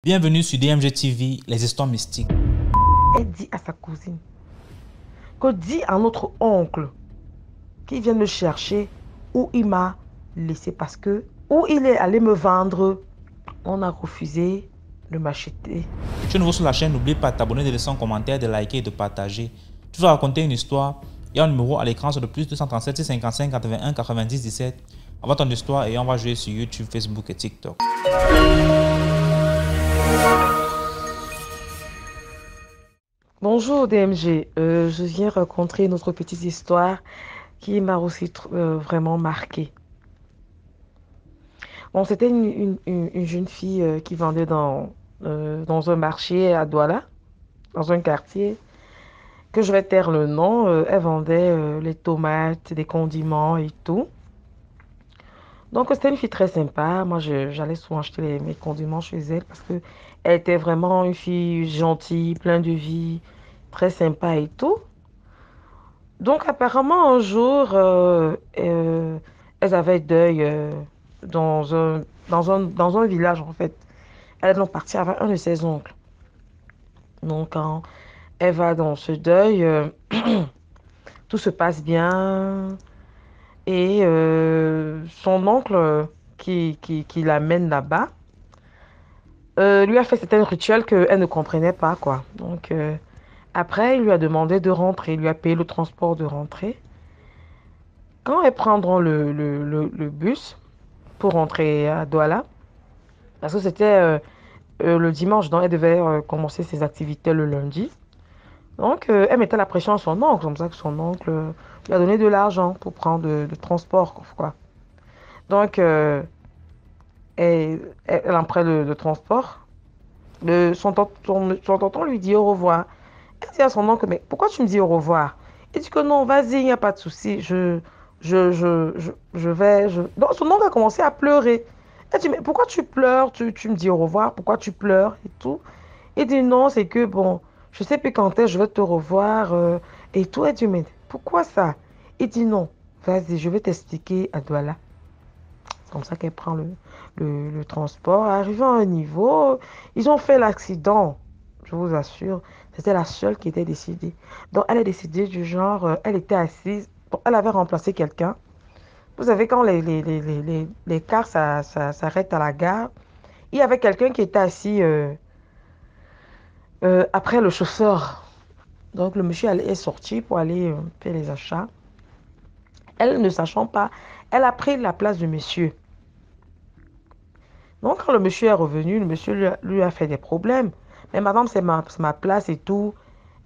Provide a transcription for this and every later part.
Bienvenue sur DMG TV, les histoires mystiques. Elle dit à sa cousine que dit à notre oncle qu'il vienne me chercher où il m'a laissé parce que où il est allé me vendre, on a refusé de m'acheter. Si tu es nouveau sur la chaîne, n'oublie pas de t'abonner, de laisser un commentaire, de liker et de partager. Tu vas raconter une histoire. Il y a un numéro à l'écran sur le plus 237 655 81 90 17. Envoie ton histoire et on va jouer sur YouTube, Facebook et TikTok. Bonjour DMG, je viens raconter notre petite histoire qui m'a aussi vraiment marquée. Bon, c'était une jeune fille qui vendait dans un marché à Douala, dans un quartier que je vais taire le nom. Elle vendait les tomates, des condiments et tout. Donc, c'était une fille très sympa. Moi, j'allais souvent acheter mes condiments chez elle parce que elle était vraiment une fille gentille, pleine de vie, très sympa et tout. Donc, apparemment, un jour, elles avaient deuil dans un village, en fait. Elles ont parti avec un de ses oncles. Donc, quand elle va dans ce deuil, tout se passe bien. Et son oncle qui l'amène là-bas lui a fait certains rituels qu'elle ne comprenait pas, quoi. Donc, après, il lui a demandé de rentrer. Il lui a payé le transport de rentrer. Quand elles prendront le bus pour rentrer à Douala, parce que c'était le dimanche, donc elle devait commencer ses activités le lundi. Donc, elle mettait la pression à son oncle, comme ça que son oncle lui a donné de l'argent pour prendre le transport, quoi. Donc, elle en prend le transport. Son tonton lui dit au revoir. Elle dit à son oncle, mais pourquoi tu me dis au revoir? Il dit que non, vas-y, il n'y a pas de souci. Je vais. Donc, son oncle a commencé à pleurer. Elle dit, mais pourquoi tu pleures? Tu me dis au revoir, pourquoi tu pleures et tout? Il dit, non, c'est que, bon, je sais plus quand est-ce que je vais te revoir et tout. Elle dit, mais pourquoi ça? Il dit, non, vas-y, je vais t'expliquer à Douala. C'est comme ça qu'elle prend le transport. Arrivé à un niveau, ils ont fait l'accident. Je vous assure, c'était la seule qui était décidée. Donc, elle est décidée du genre, elle était assise. Bon, elle avait remplacé quelqu'un. Vous savez, quand les cars s'arrêtent à la gare, il y avait quelqu'un qui était assis après le chauffeur. Donc, le monsieur est sorti pour aller faire les achats. Elle, ne sachant pas, elle a pris la place du monsieur. Donc, quand le monsieur est revenu, le monsieur lui a fait des problèmes. Mais madame, c'est ma place et tout.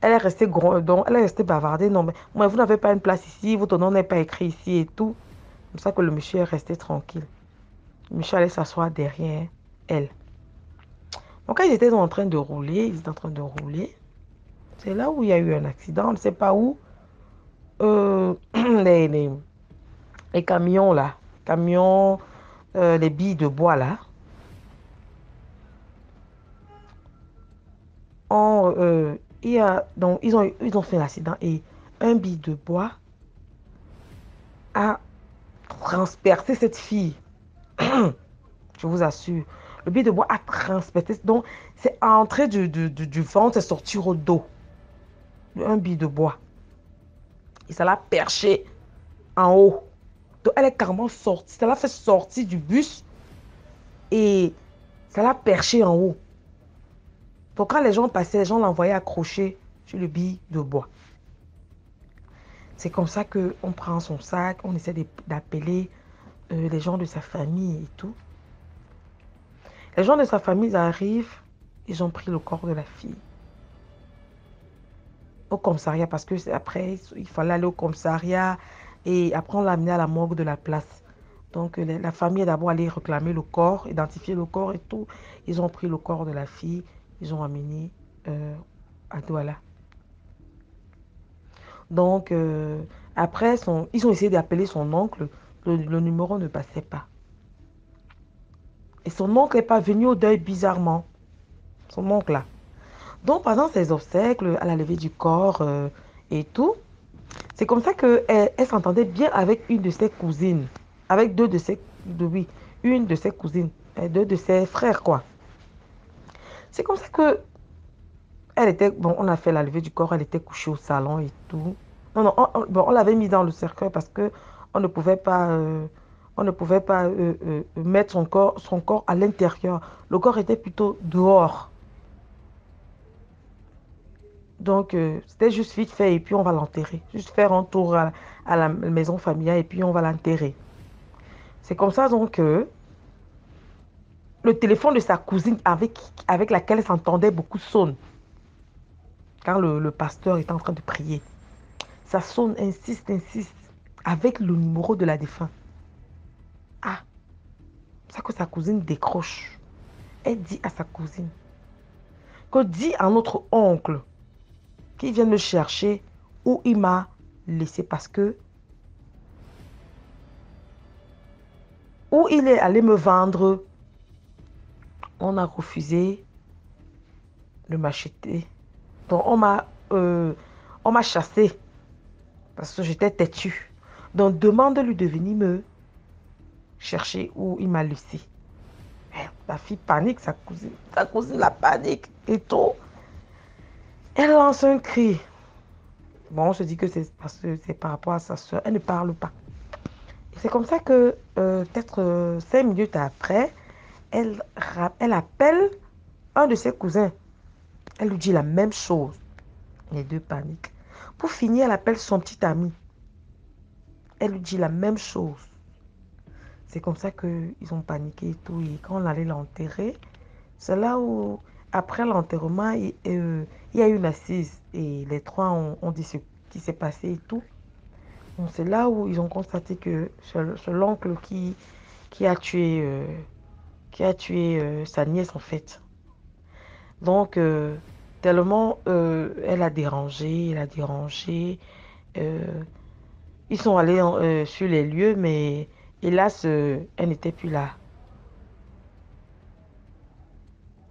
Elle est restée donc, elle est restée bavardée. Non, mais moi, vous n'avez pas une place ici, votre nom n'est pas écrit ici et tout. C'est comme ça que le monsieur est resté tranquille. Le monsieur allait s'asseoir derrière elle. Donc, quand ils étaient en train de rouler, c'est là où il y a eu un accident. On ne sait pas où. Les, les, les camions là, camions, les billes de bois là, donc, ils ont fait l'accident et un billet de bois a transpercé cette fille. Je vous assure. Le billet de bois a transpercé. Donc, c'est entré du ventre, c'est sorti au dos. Un billet de bois. Et ça l'a perché en haut. Donc, elle est carrément sortie. Ça l'a fait sortir du bus et ça l'a perché en haut. Donc, quand les gens passaient, les gens l'envoyaient accrocher sur le billet de bois. C'est comme ça qu'on prend son sac, on essaie d'appeler les gens de sa famille et tout. Les gens de sa famille arrivent, ils ont pris le corps de la fille au commissariat parce que après, il fallait aller au commissariat et après on l'a amené à la morgue de la place. Donc la famille est d'abord allée réclamer le corps, identifier le corps et tout. Ils ont pris le corps de la fille, ils ont amené à Douala. Donc après, ils ont essayé d'appeler son oncle, le numéro ne passait pas. Et son oncle n'est pas venu au deuil bizarrement. Son oncle là. Donc pendant ses obsèques, à la levée du corps et tout, c'est comme ça qu'elle s'entendait bien avec une de ses cousines. Avec oui, une de ses cousines, deux de ses frères quoi. C'est comme ça que elle était, bon, on a fait la levée du corps, elle était couchée au salon et tout. Non, non, bon, on l'avait mis dans le cercueil parce que on ne pouvait pas, on ne pouvait pas mettre son corps à l'intérieur. Le corps était plutôt dehors. Donc, c'était juste vite fait et puis on va l'enterrer. Juste faire un tour à la maison familiale et puis on va l'enterrer. C'est comme ça donc que le téléphone de sa cousine avec laquelle elle s'entendait beaucoup sonne quand le pasteur est en train de prier. Ça sonne, insiste, insiste, avec le numéro de la défunte. Ah, c'est ça que sa cousine décroche. Elle dit à sa cousine que dit à notre oncle qu'il vienne me chercher où il m'a laissé parce que où il est allé me vendre, on a refusé de m'acheter. Donc on m'a chassé parce que j'étais têtue. Donc demande-lui de venir me chercher où il m'a laissé. La fille panique, sa cousine la panique et tout. Elle lance un cri. Bon, on se dit que c'est parce que c'est par rapport à sa soeur. Elle ne parle pas. Et c'est comme ça que peut-être 5 minutes après, elle appelle un de ses cousins. Elle lui dit la même chose. Les deux paniquent. Pour finir, elle appelle son petit ami. Elle lui dit la même chose. C'est comme ça qu'ils ont paniqué et tout. Et quand on allait l'enterrer, c'est là où, après l'enterrement, il y a eu une assise. Et les trois ont dit ce qui s'est passé et tout. Donc c'est là où ils ont constaté que c'est l'oncle qui a tué sa nièce en fait. Donc, tellement elle a dérangé. euh, Ils sont allés sur les lieux, mais hélas, elle n'était plus là.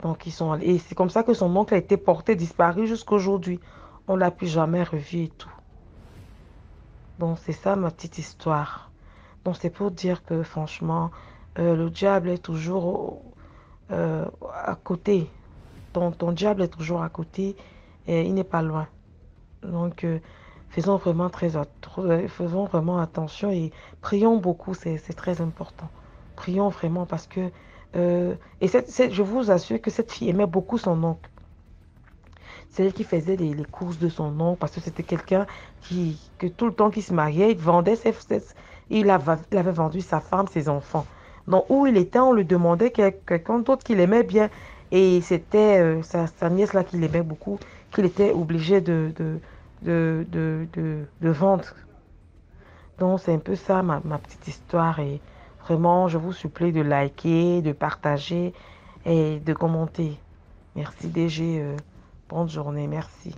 Donc, ils sont allés. Et c'est comme ça que son oncle a été porté disparu jusqu'à aujourd'hui. On l'a plus jamais revu et tout. Donc, c'est ça ma petite histoire. Donc, c'est pour dire que franchement, le diable est toujours à côté. Ton diable est toujours à côté et il n'est pas loin. Donc, faisons vraiment attention et prions beaucoup, c'est très important. Prions vraiment parce que, je vous assure que cette fille aimait beaucoup son oncle. C'est elle qui faisait les courses de son oncle parce que c'était quelqu'un que tout le temps qu'il se mariait, il vendait il avait vendu sa femme, ses enfants. Donc, où il était, on lui demandait quelqu'un d'autre qu'il aimait bien. Et c'était sa nièce là qu'il aimait beaucoup, qu'il était obligé de vendre. Donc, c'est un peu ça ma petite histoire. Et vraiment, je vous supplie de liker, de partager et de commenter. Merci DG. Bonne journée. Merci.